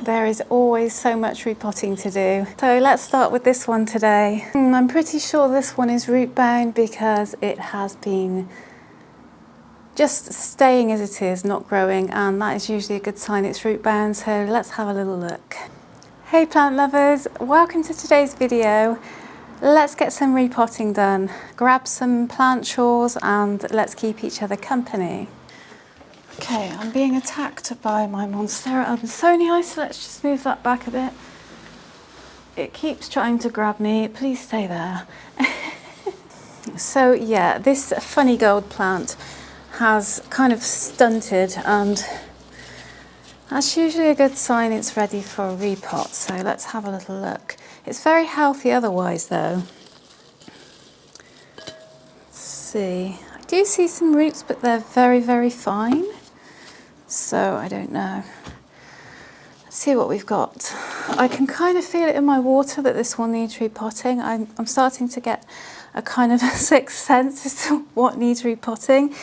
There is always so much repotting to do. So let's start with this one today. I'm pretty sure this one is root bound because it has been just staying as it is, not growing, and that is usually a good sign it's root bound. So let's have a little look. Hey plant lovers, welcome to today's video. Let's get some repotting done. Grab some plant chores and let's keep each other company. Okay, I'm being attacked by my Monstera Albinsonii, so let's just move that back a bit. It keeps trying to grab me. Please stay there. So yeah, this funnygold plant has kind of stunted, and that's usually a good sign it's ready for a repot. So let's have a little look. It's very healthy otherwise though. Let's see. I do see some roots, but they're very, very fine. So I don't know. Let's see what we've got. I can kind of feel it in my water that this one needs repotting. I'm starting to get a kind of a sixth sense as to what needs repotting.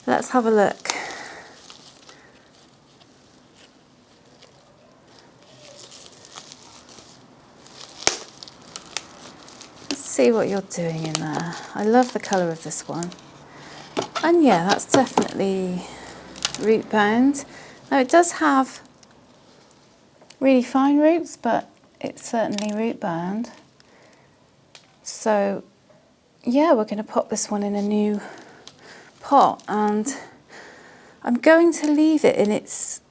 Let's have a look. Let's see what you're doing in there. I love the colour of this one. And yeah, that's definitely root bound. Now it does have really fine roots, but it's certainly root bound. So yeah, we're going to pop this one in a new pot, and I'm going to leave it in its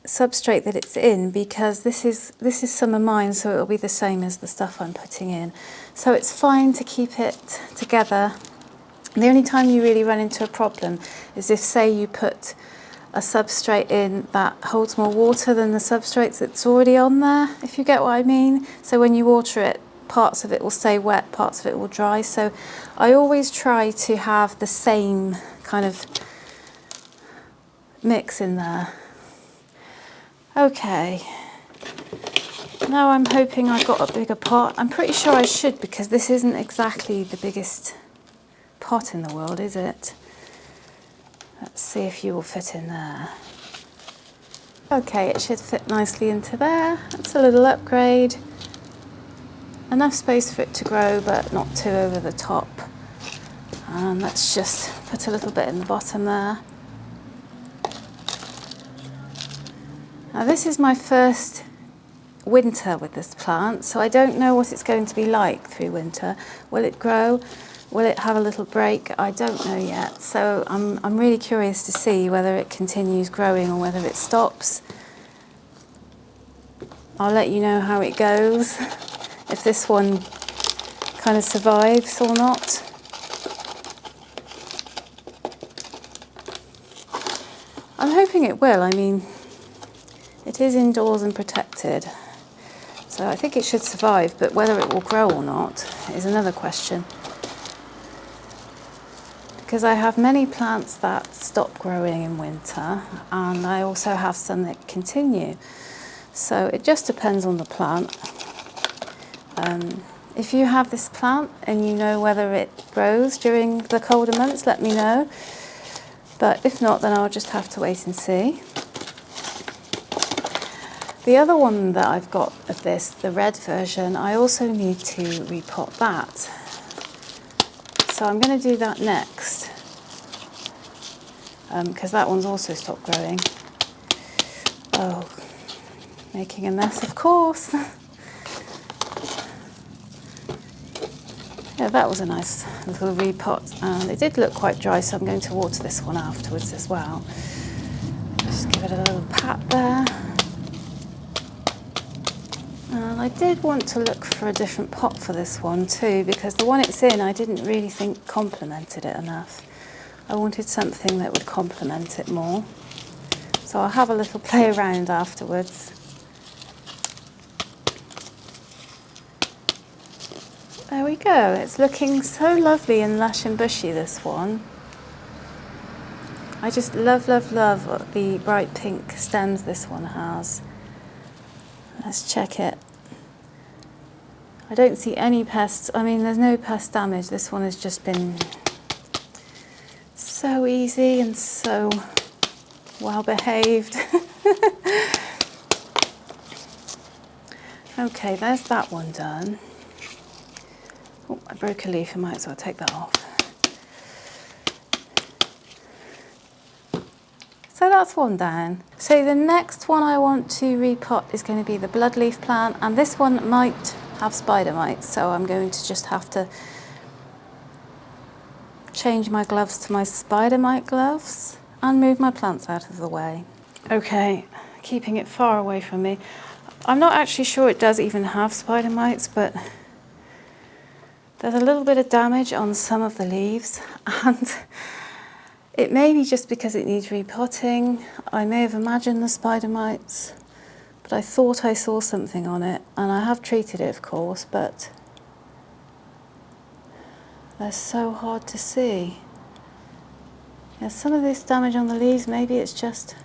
substrate that it's in because this is some of mine, so it'll be the same as the stuff I'm putting in. So it's fine to keep it together. The only time you really run into a problem is if, say, you put a substrate in that holds more water than the substrate that's already on there, if you get what I mean. So when you water it, parts of it will stay wet, parts of it will dry. So I always try to have the same kind of mix in there. Okay, now I'm hoping I've got a bigger pot. I'm pretty sure I should, because this isn't exactly the biggest pot in the world, is it? Let's see if you will fit in there. Okay, it should fit nicely into there. That's a little upgrade. Enough space for it to grow, but not too over the top. And let's just put a little bit in the bottom there. Now this is my first winter with this plant, so I don't know what it's going to be like through winter. Will it grow? Will it have a little break? I don't know yet. So I'm really curious to see whether it continues growing or whether it stops. I'll let you know how it goes, if this one kind of survives or not. I'm hoping it will. I mean, it is indoors and protected, so I think it should survive, but whether it will grow or not is another question. Because I have many plants that stop growing in winter, and I also have some that continue. So it just depends on the plant. If you have this plant and you know whether it grows during the colder months, let me know. But if not, then I'll just have to wait and see. The other one that I've got of this, the red version, I also need to repot that. So I'm going to do that next, because that one's also stopped growing. Oh, making a mess, of course. Yeah, that was a nice little repot, and it did look quite dry, so I'm going to water this one afterwards as well. Just give it a little pat there. And I did want to look for a different pot for this one too, because the one it's in I didn't really think complemented it enough. I wanted something that would complement it more. So I'll have a little play around afterwards. There we go. It's looking so lovely and lush and bushy, this one. I just love, love, love the bright pink stems this one has. Let's check it. I don't see any pests. I mean, there's no pest damage. This one has just been so easy and so well behaved. Okay, there's that one done. Oh, I broke a leaf, I might as well take that off. So that's one down. So the next one I want to repot is going to be the bloodleaf plant, and this one might have spider mites, so I'm going to just have to change my gloves to my spider mite gloves and move my plants out of the way. Okay, keeping it far away from me. I'm not actually sure it does even have spider mites, but there's a little bit of damage on some of the leaves, and it may be just because it needs repotting. I may have imagined the spider mites, but I thought I saw something on it, and I have treated it, of course, but they're so hard to see. Yeah, some of this damage on the leaves, maybe it's just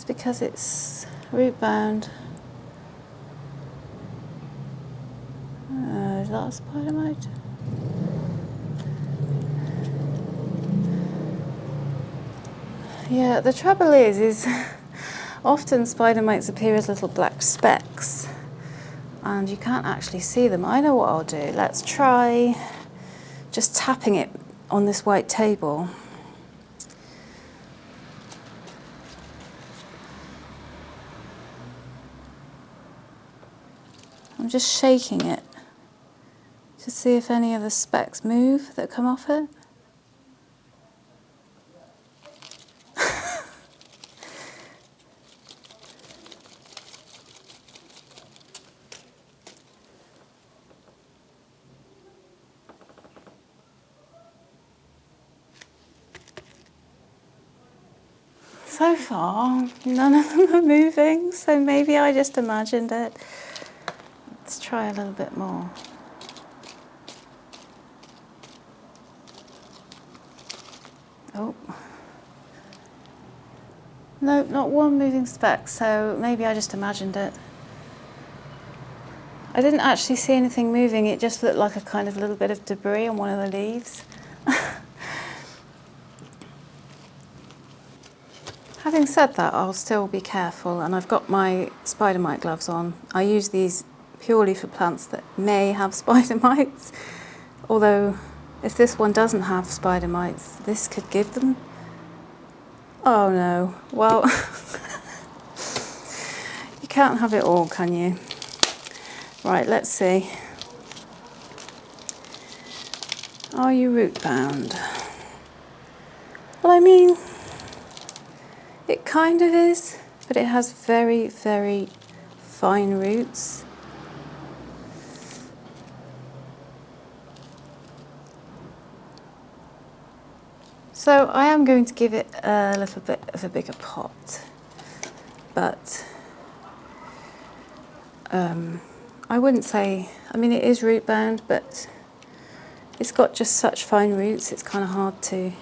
because it's root bound. Is that a spider mite? Yeah, the trouble is often spider mites appear as little black specks and you can't actually see them. I know what I'll do. Let's try just tapping it on this white table. I'm just shaking it to see if any of the specks move that come off it. So far, none of them are moving, so maybe I just imagined it. Let's try a little bit more. Oh. No, not one moving speck, so maybe I just imagined it. I didn't actually see anything moving, it just looked like a kind of little bit of debris on one of the leaves. Having said that, I'll still be careful, and I've got my spider mite gloves on. I use these purely for plants that may have spider mites, although if this one doesn't have spider mites, this could give them. Oh no, well, you can't have it all, can you? Right, let's see. Are you root bound? Well, I mean, it kind of is, but it has very, very fine roots. So I am going to give it a little bit of a bigger pot, but I wouldn't say, I mean it is root bound, but it's got just such fine roots, it's kind of hard to,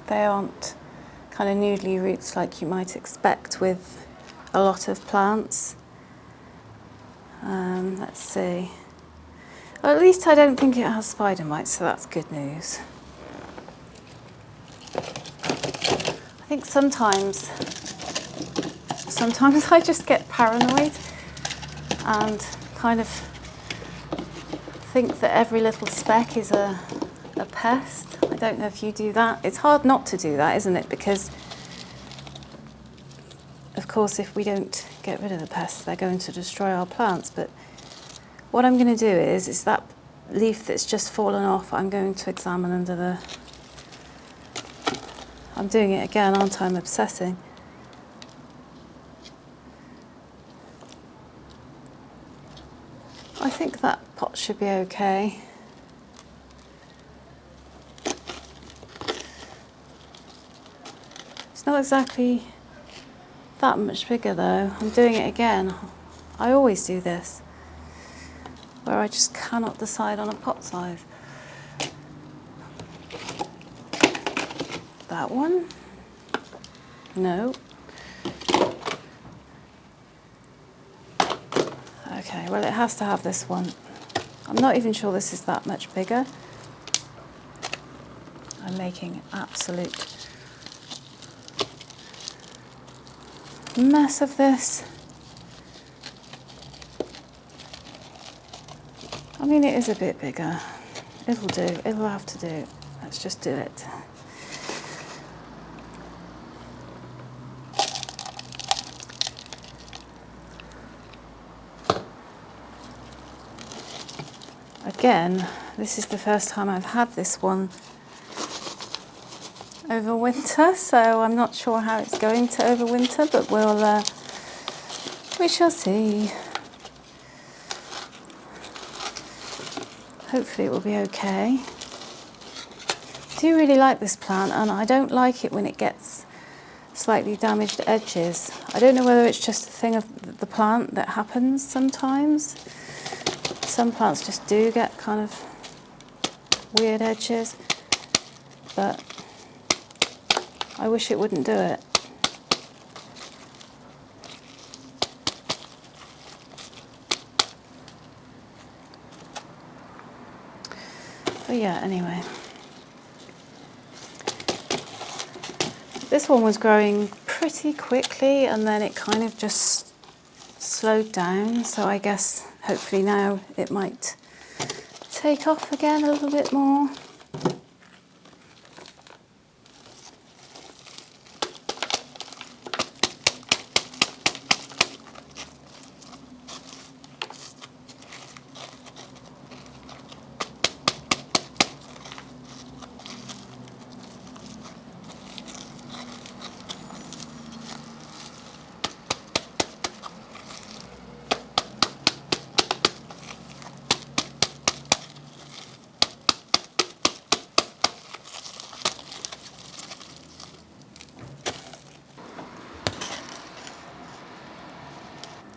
they aren't kind of noodly roots like you might expect with a lot of plants. Let's see. Well, at least I don't think it has spider mites, so that's good news. I think sometimes I just get paranoid and kind of think that every little speck is a pest. I don't know if you do that. It's hard not to do that, isn't it? Because, of course, if we don't get rid of the pests, they're going to destroy our plants. But what I'm going to do is that leaf that's just fallen off, I'm going to examine under the... I'm doing it again, aren't I? I'm obsessing. I think that pot should be okay. It's not exactly that much bigger though. I'm doing it again. I always do this, where I just cannot decide on a pot size. That one? No. Okay, well it has to have this one. I'm not even sure this is that much bigger. I'm making absolute mess of this. I mean, it is a bit bigger. It'll do, it'll have to do. Let's just do it. Again, this is the first time I've had this one over winter, so I'm not sure how it's going to overwinter, but we shall see. Hopefully it will be okay. I do really like this plant, and I don't like it when it gets slightly damaged edges. I don't know whether it's just a thing of the plant that happens sometimes. Some plants just do get kind of weird edges, but I wish it wouldn't do it. But yeah, anyway. This one was growing pretty quickly and then it kind of just slowed down, so I guess hopefully now it might take off again a little bit more.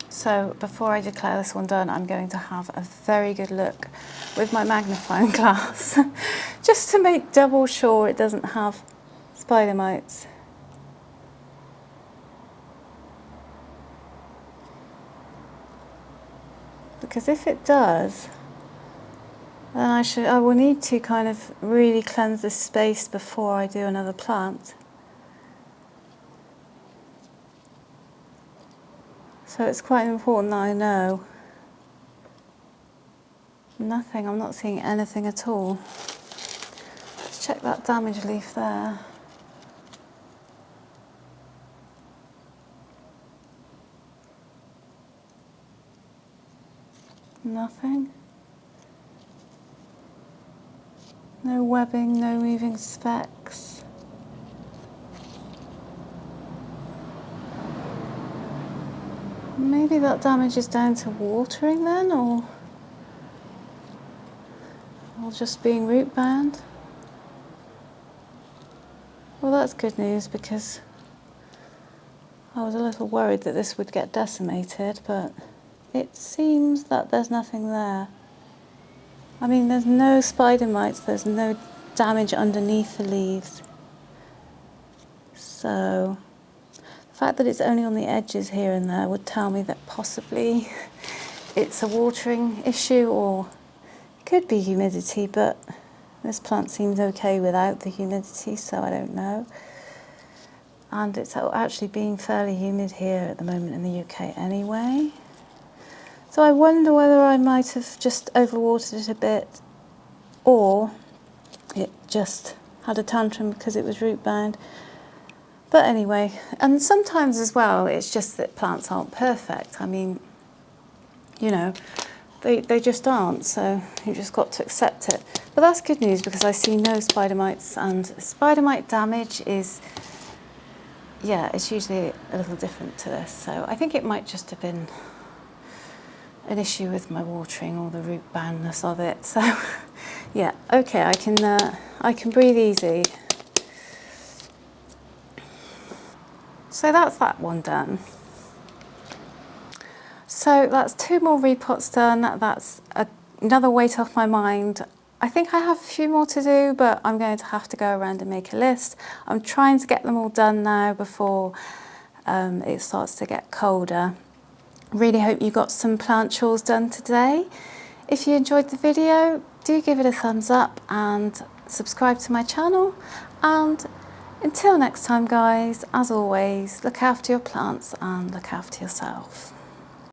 So before I declare this one done, I'm going to have a very good look with my magnifying glass just to make double sure it doesn't have spider mites. Because if it does, then I will need to kind of really cleanse this space before I do another plant. So it's quite important that I know. Nothing, I'm not seeing anything at all. Let's check that damaged leaf there. Nothing. No webbing, no moving specks. Maybe that damage is down to watering then, or just being root bound. Well, that's good news because I was a little worried that this would get decimated, but it seems that there's nothing there. I mean, there's no spider mites, there's no damage underneath the leaves. So the fact that it's only on the edges here and there would tell me that possibly it's a watering issue, or it could be humidity, but this plant seems okay without the humidity, so I don't know. And it's actually being fairly humid here at the moment in the UK anyway. So I wonder whether I might have just overwatered it a bit, or it just had a tantrum because it was root bound. But anyway, and sometimes as well, it's just that plants aren't perfect. I mean, you know, they just aren't, so you just got to accept it. But that's good news because I see no spider mites, and spider mite damage is, yeah, it's usually a little different to this. So I think it might just have been an issue with my watering or the root boundness of it. So yeah, okay, I can breathe easy. So that's that one done. So that's 2 more repots done. That's another weight off my mind. I think I have a few more to do, but I'm going to have to go around and make a list. I'm trying to get them all done now before it starts to get colder. Really hope you got some plant chores done today. If you enjoyed the video, do give it a thumbs up and subscribe to my channel. And Until next time guys, as always, look after your plants and look after yourself.